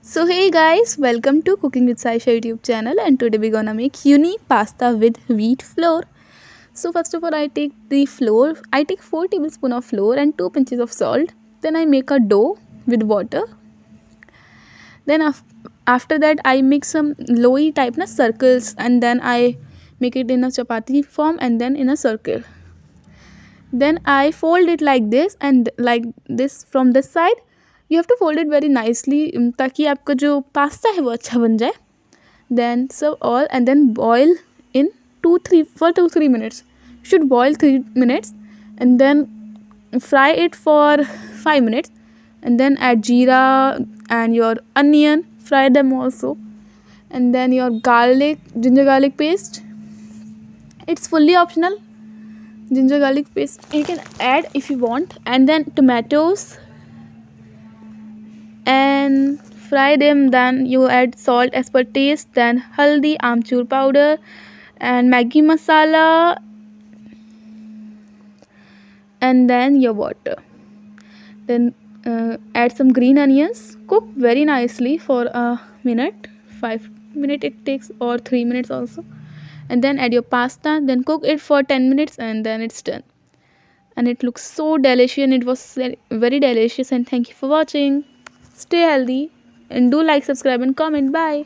So hey guys, welcome to Cooking with Saisha YouTube channel, and today we're gonna make unique pasta with wheat flour. So first of all, I take 4 tablespoons of flour and 2 pinches of salt. Then I make a dough with water. Then after that I make some lowy type na circles, and then I make it in a chapati form and then in a circle. Then I fold it like this and like this from this side. You have to fold it very nicely ताकि आपका जो pasta है वो अच्छा बन जाए. Then serve all and then boil in 2 3 minutes. Should boil 3 minutes and then fry it for 5 minutes, and then add jeera and your onion, fry them also, and then your ginger garlic paste. It's fully optional. Ginger garlic paste you can add if you want, and then tomatoes, and fry them. Then you add salt as per taste, then haldi, amchur powder, and maggi masala, and then your water. Then add some green onions, cook very nicely for a minute, 5 minutes it takes, or 3 minutes also, and then add your pasta, then cook it for 10 minutes, and then it's done. And it looks so delicious, and it was very delicious. And thank you for watching. Stay healthy and do like, subscribe and comment. Bye.